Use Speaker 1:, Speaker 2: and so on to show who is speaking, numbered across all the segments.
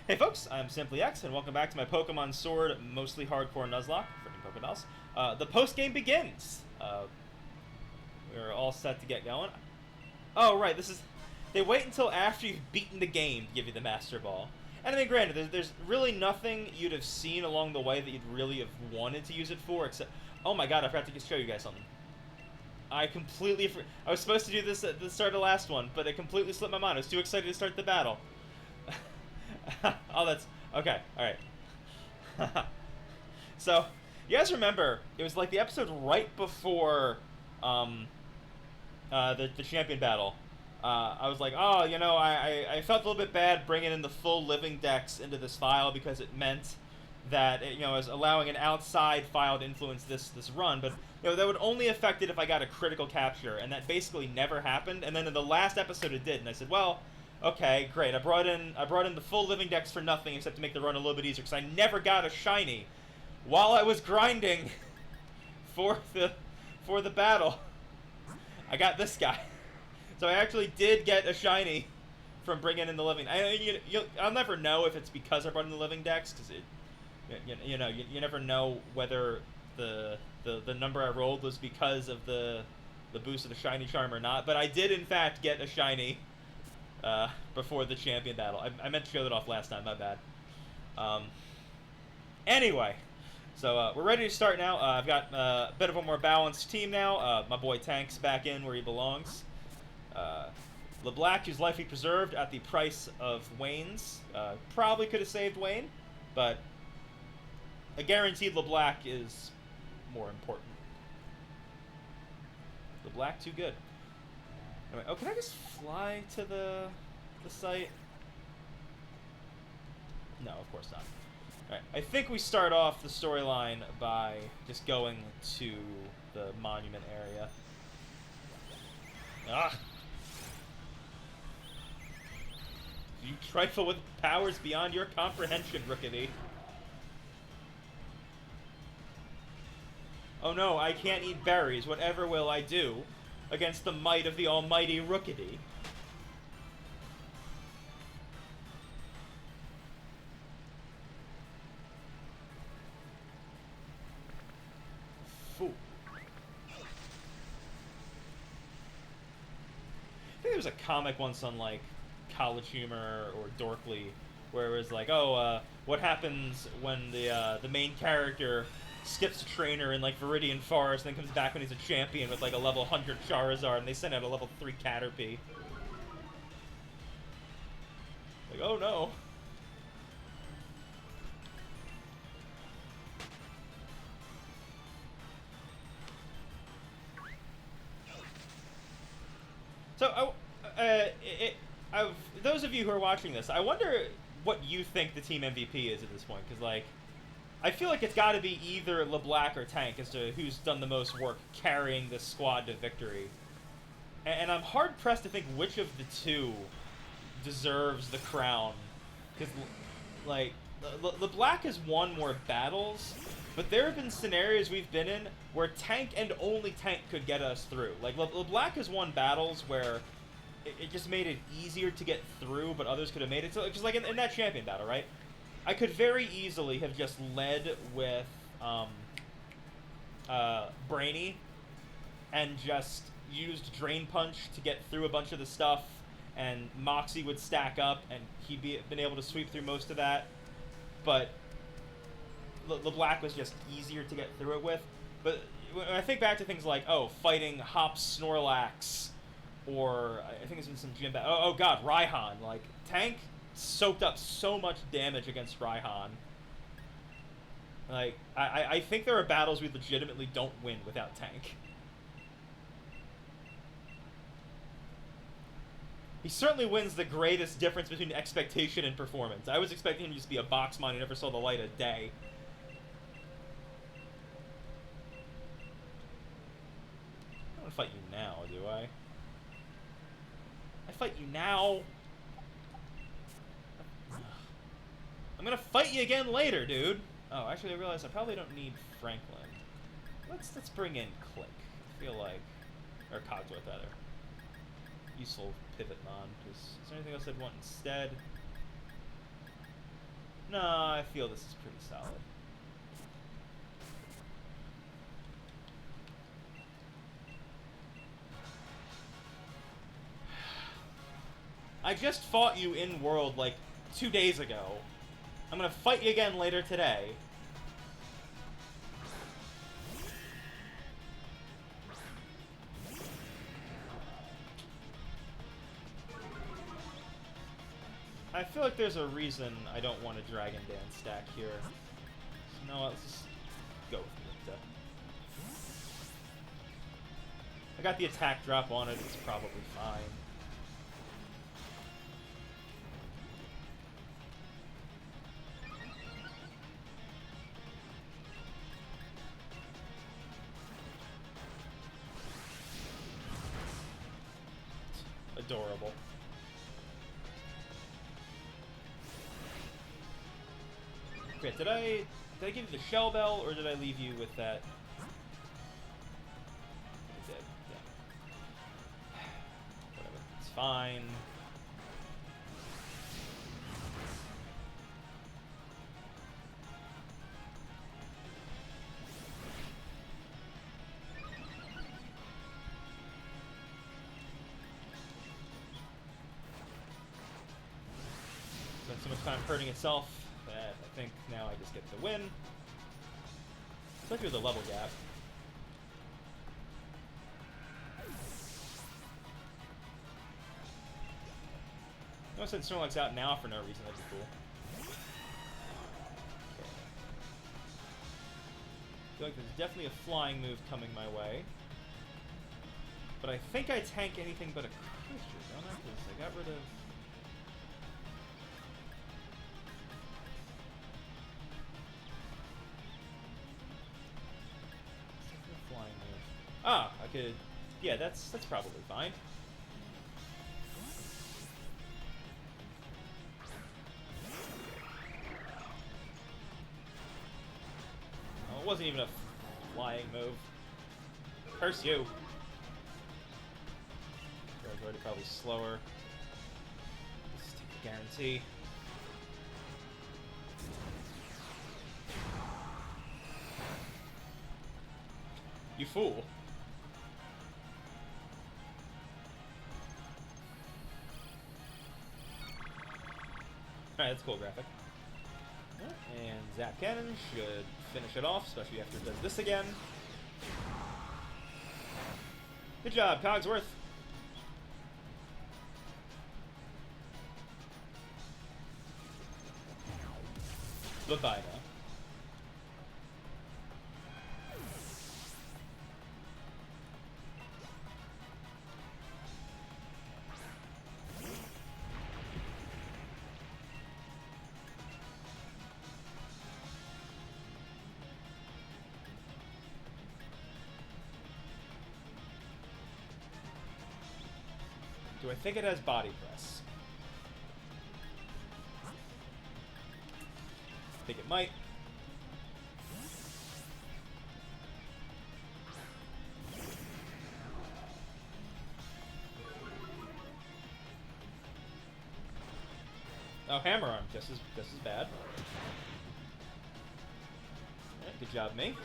Speaker 1: Hey folks, I'm Simply X, and welcome back to my Pokemon Sword, mostly hardcore Nuzlocke, freaking Pokedolls. The post-game begins! We're all set to get going. Oh, right, this is... They wait until after you've beaten the game to give you the Master Ball. And I mean, granted, there's really nothing you'd have seen along the way that you'd really have wanted to use it for, except... Oh my god, I forgot to just show you guys something. I was supposed to do this at the start of the last one, but it completely slipped my mind. I was too excited to start the battle. Oh, that's... Okay, alright. So, you guys remember, it was like the episode right before the champion battle. I was like, oh, you know, I felt a little bit bad bringing in the full living dex into this file because it meant that it, was allowing an outside file to influence this run, but that would only affect it if I got a critical capture, and that basically never happened. And then in the last episode it did, and I said, well, okay, great. I brought in the full living dex for nothing except to make the run a little bit easier because I never got a shiny while I was grinding for the battle. I got this guy, so I actually did get a shiny from bringing in the living. I'll never know if it's because I brought in the living dex because it. You never know whether the number I rolled was because of the boost of the shiny charm or not. But I did in fact get a shiny before the champion battle. I meant to show that off last time. My bad. Anyway, so we're ready to start now. I've got a bit of a more balanced team now. My boy Tank's back in where he belongs. LeBlack, whose life he preserved at the price of Wayne's. Probably could have saved Wayne, but a guaranteed LeBlack is more important. LeBlack too good. Anyway, oh, can I just fly to the site? No, of course not. Alright, I think we start off the storyline by just going to the monument area. Ah! You trifle with powers beyond your comprehension, Rookity. Oh no, I can't eat berries. Whatever will I do against the might of the almighty Rookity? Fool. I think there was a comic once on, like, College Humor or Dorkly where it was like, oh, what happens when the main character skips a trainer in, like, Viridian Forest and then comes back when he's a champion with, like, a level 100 Charizard, and they send out a level 3 Caterpie. Like, oh no. So, those of you who are watching this, I wonder what you think the team MVP is at this point, because, like, I feel like it's got to be either LeBlack or Tank as to who's done the most work carrying this squad to victory. And I'm hard-pressed to think which of the two deserves the crown. Because, like, LeBlack has won more battles, but there have been scenarios we've been in where Tank and only Tank could get us through. Like, LeBlack has won battles where it just made it easier to get through, but others could have made it. So, because, like, in that champion battle, right? I could very easily have just led with Brainy and just used Drain Punch to get through a bunch of the stuff, and Moxie would stack up, and he'd been able to sweep through most of that. But LeBlack was just easier to get through it with. But when I think back to things like, oh, fighting Hop Snorlax, or I think it's been some gym battle. Oh god, Raihan. Like, Tank soaked up so much damage against Raihan. Like, I think there are battles we legitimately don't win without Tank. He certainly wins the greatest difference between expectation and performance. I was expecting him to just be a box mon who never saw the light of day. I don't fight you now, do I? I fight you now. I'm gonna fight you again later, dude. Oh, actually, I realized I probably don't need Franklin. Let's bring in Click. I feel like, or Cogsworth rather. Useful pivot mon. Is there anything else I'd want instead? No, I feel this is pretty solid. I just fought you in world like 2 days ago. I'm gonna fight you again later today. I feel like there's a reason I don't want a Dragon Dance stack here. So no, let's just go with it. I got the attack drop on it, it's probably fine. Adorable. Okay, did I give you the shell bell, or did I leave you with that? I did, yeah. Whatever, it's fine. Spent so much time hurting itself that I think now I just get the win. Especially with the level gap. No sense Snorlax's out now for no reason, that'd be cool. Okay. I feel like there's definitely a flying move coming my way. But I think I tank anything but a creature, don't I? Because I got rid of... flying move. Ah, I could... Yeah, that's probably fine. Oh, it wasn't even a flying move. Curse you! Guy's already probably slower. Just take the guarantee. You fool. Alright, that's a cool graphic. And Zap Cannon should finish it off, especially after it does this again. Good job, Cogsworth. Goodbye now. Do I think it has body press? I think it might. Oh, hammer arm, just as bad. Yeah, good job, me.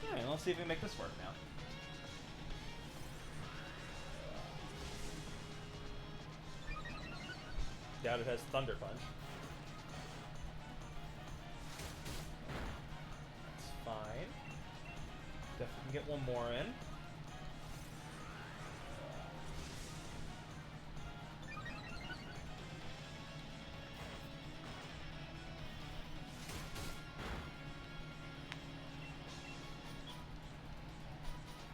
Speaker 1: Alright, let's see if we can make this work now. Doubt it has Thunder Punch. That's fine. Definitely can get one more in.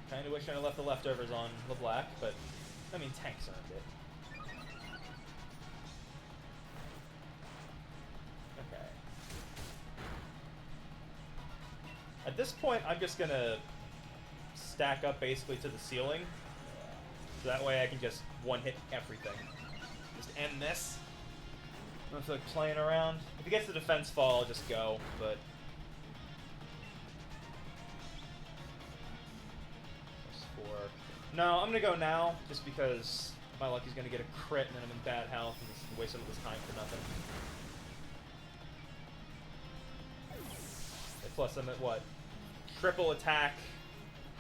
Speaker 1: Kinda wish I'd left the leftovers on the black, but I mean tanks earned it. Okay. At this point, I'm just gonna stack up basically to the ceiling, so that way I can just one-hit everything. Just end this. I don't feel like playing around. If he gets the defense fall, I'll just go, but... No, I'm gonna go now, just because my luck he's gonna get a crit and then I'm in bad health and just waste all this time for nothing. And plus I'm at what? Triple attack,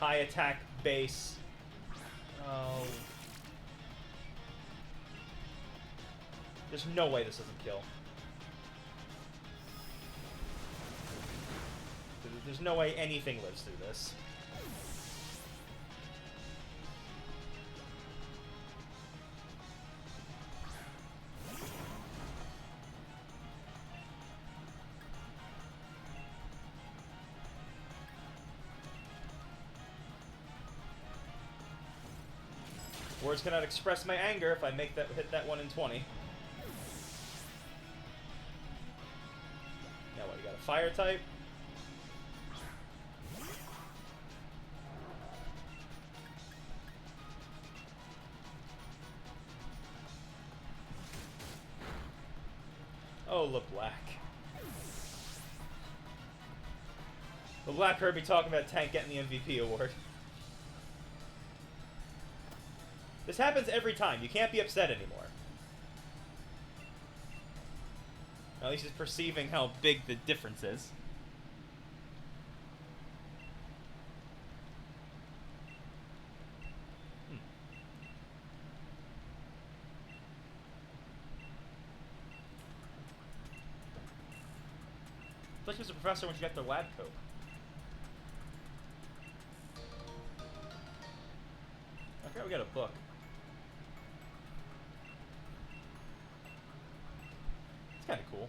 Speaker 1: high attack base. Oh. There's no way this doesn't kill. There's no way anything lives through this. Words cannot express my anger if I make that hit that 1 in 20. Now what, you got a fire type? Oh, the black. The black Herbie talking about Tank getting the MVP award. This happens every time. You can't be upset anymore. At least he's perceiving how big the difference is. It's like he was a professor when she got the lab coat. Okay, we got a book. It's kind of cool.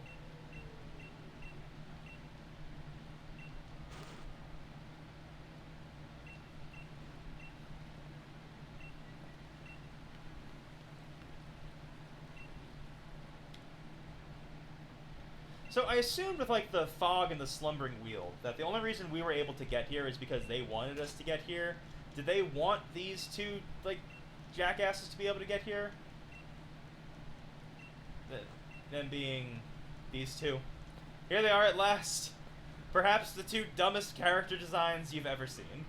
Speaker 1: So I assumed with like the fog and the slumbering wheel that the only reason we were able to get here is because they wanted us to get here. Did they want these two like jackasses to be able to get here? Them being these two. Here they are at last. Perhaps the two dumbest character designs you've ever seen.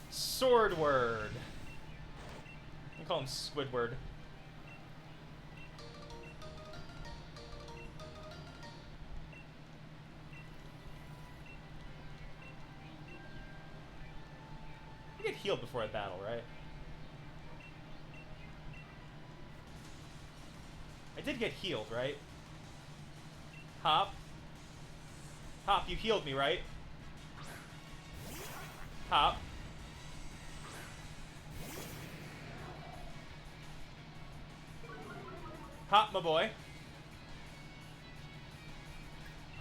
Speaker 1: Swordward. We call him Squidward. I get healed before I battle, right? I did get healed, right? Hop. Hop, you healed me, right? Hop. Hop, my boy.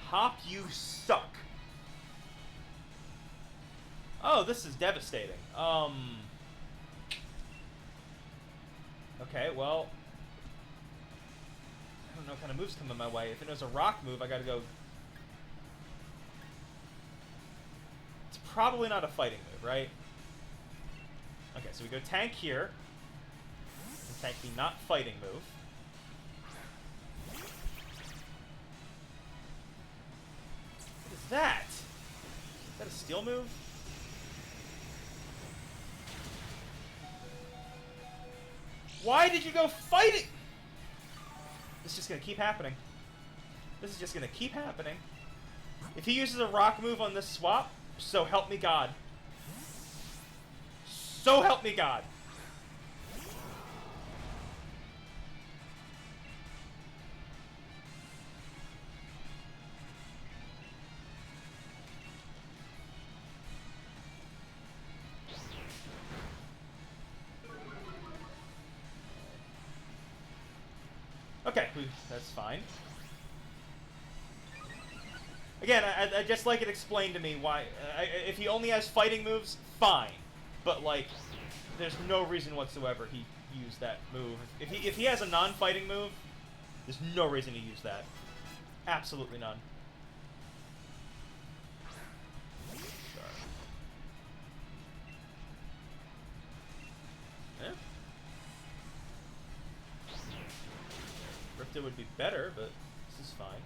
Speaker 1: Hop, you suck. Oh, this is devastating. Okay, well, I don't know what kind of moves come in my way. If it was a rock move, I gotta go. It's probably not a fighting move, right? Okay, so we go tank here. And tank the not fighting move. What is that? Is that a steel move? Why did you go fighting? This is just gonna keep happening. This is just gonna keep happening. If he uses a rock move on this swap, so help me God. So help me God. Okay, that's fine. Again, I just like it explained to me why. If he only has fighting moves, fine. But like, there's no reason whatsoever he used that move. If he has a non-fighting move, there's no reason to use that. Absolutely none. Yeah. Rifted would be better, but this is fine.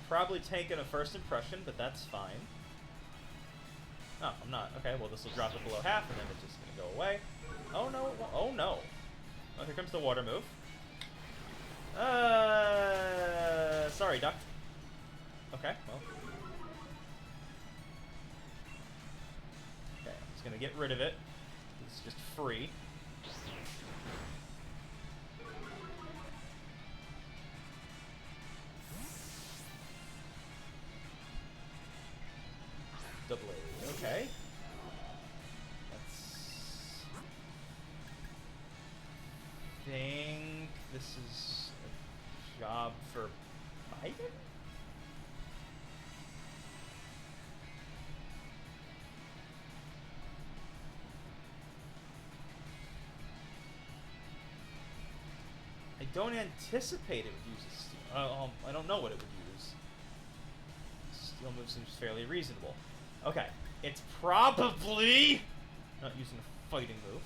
Speaker 1: probably taking a first impression, but that's fine. No, I'm not. Okay, well, this will drop it below half, and then it's just going to go away. Oh, no. Oh, no. Oh, here comes the water move. Sorry, duck. Okay, well. Okay, I'm just going to get rid of it. It's just free. The blade. Okay. I think this is a job for Biden? I don't anticipate it would use a steel. I don't know what it would use. Steel move seems fairly reasonable. Okay, it's probably not using a fighting move.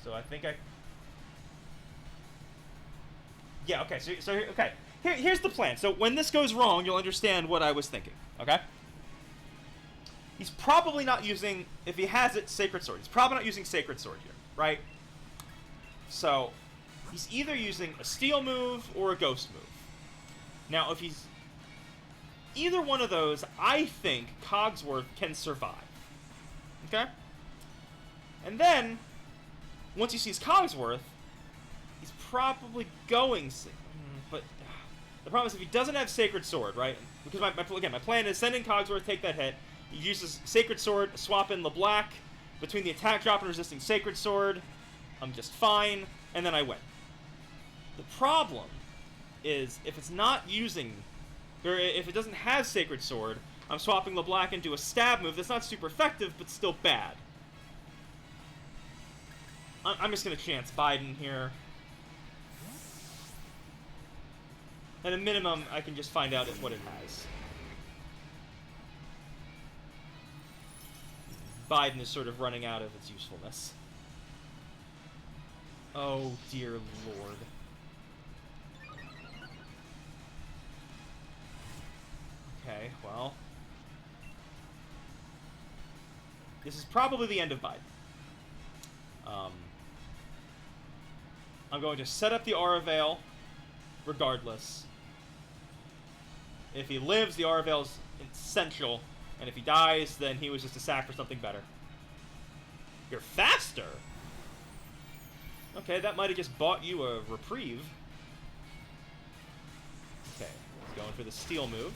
Speaker 1: So I think I... Yeah, okay, so okay. Here's the plan. So when this goes wrong, you'll understand what I was thinking, okay? He's probably not using, if he has it, Sacred Sword. He's probably not using Sacred Sword here, right? So he's either using a steel move or a ghost move. Now, if he's either one of those, I think Cogsworth can survive. Okay? And then, once he sees Cogsworth, he's probably going... But the problem is if he doesn't have Sacred Sword, right? Because, again, my plan is send in Cogsworth, take that hit. He uses Sacred Sword, swap in LeBlanc. Between the attack drop and resisting Sacred Sword, I'm just fine, and then I win. The problem is if it's not using... Or if it doesn't have Sacred Sword, I'm swapping LeBlanc into a stab move that's not super effective, but still bad. I'm just going to chance Biden here. At a minimum, I can just find out what it has. Biden is sort of running out of its usefulness. Oh, dear Lord. Okay, well. This is probably the end of Biden. I'm going to set up the Aura Veil, regardless. If he lives, the Aura Veil's essential, and if he dies, then he was just a sack for something better. You're faster? Okay, that might have just bought you a reprieve. Okay, he's going for the steel move.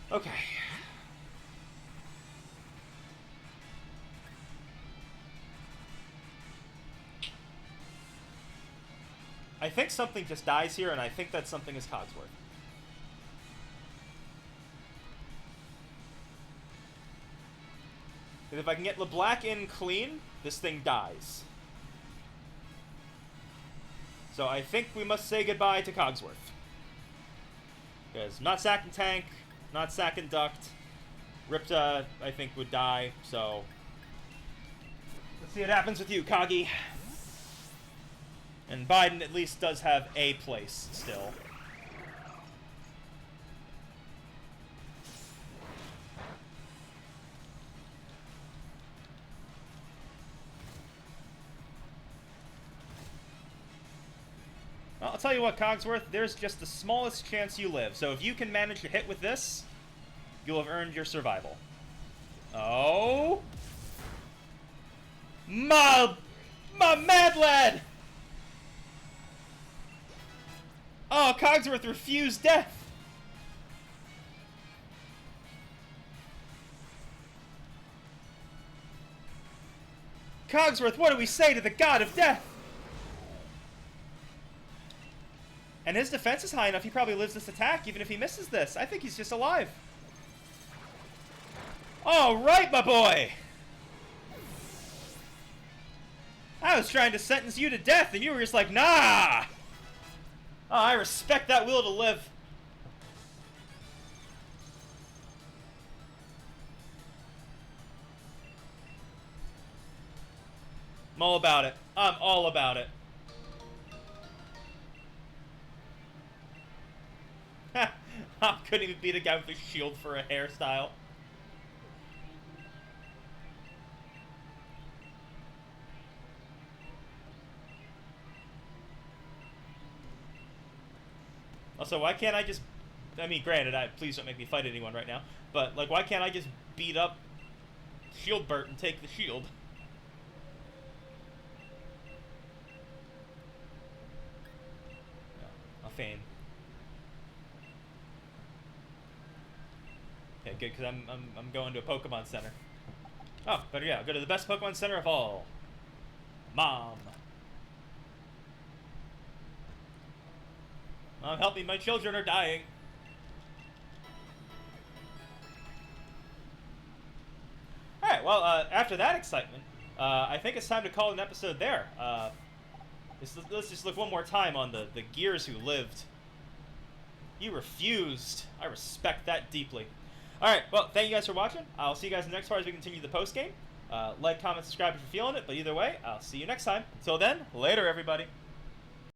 Speaker 1: Okay. I think something just dies here, and I think that something is Cogsworth. Because if I can get LeBlanc in clean, this thing dies. So I think we must say goodbye to Cogsworth. Because not sack and tank, not sack and duct. Ripta, I think, would die, so... Let's see what happens with you, Coggy. And Biden at least does have a place still. Well, I'll tell you what, Cogsworth, there's just the smallest chance you live. So if you can manage to hit with this, you'll have earned your survival. Oh! My mad lad! Oh, Cogsworth refused death! Cogsworth, what do we say to the god of death? And his defense is high enough, he probably lives this attack, even if he misses this. I think he's just alive. All right, my boy! I was trying to sentence you to death, and you were just like, nah! Oh, I respect that will to live. I'm all about it. I'm all about it. I couldn't even beat a guy with a shield for a hairstyle. Also, why can't I just... I mean, granted, please don't make me fight anyone right now, but, like, why can't I just beat up Shieldbert and take the shield? No, I'll feign. Okay, good, because I'm going to a Pokemon Center. Oh, better yeah, I'll go to the best Pokemon Center of all. Mom. Mom, help me, my children are dying. Alright, well, after that excitement, I think it's time to call an episode there. Let's just look one more time on the Gears who lived. You refused. I respect that deeply. Alright, well, thank you guys for watching. I'll see you guys in the next part as we continue the post game. Like, comment, subscribe if you're feeling it, but either way, I'll see you next time. Until then, later, everybody.